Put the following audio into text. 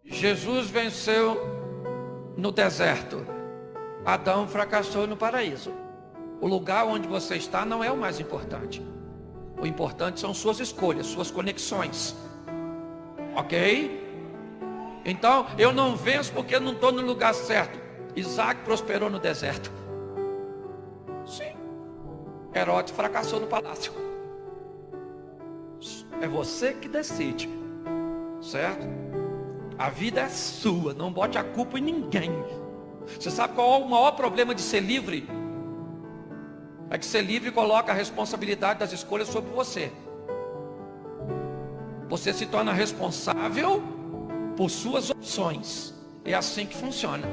Jesus venceu no deserto. Adão fracassou no paraíso. O lugar onde você está não é o mais importante. O importante são suas escolhas, suas conexões. Ok? Então, eu não venço porque eu não estou no lugar certo. Isaac prosperou no deserto. Sim. Herodes fracassou no palácio. É você que decide. Certo? A vida é sua. Não bote a culpa em ninguém. Você sabe qual é o maior problema de ser livre? É que ser livre coloca a responsabilidade das escolhas sobre você. Você se torna responsável por suas opções. É assim que funciona.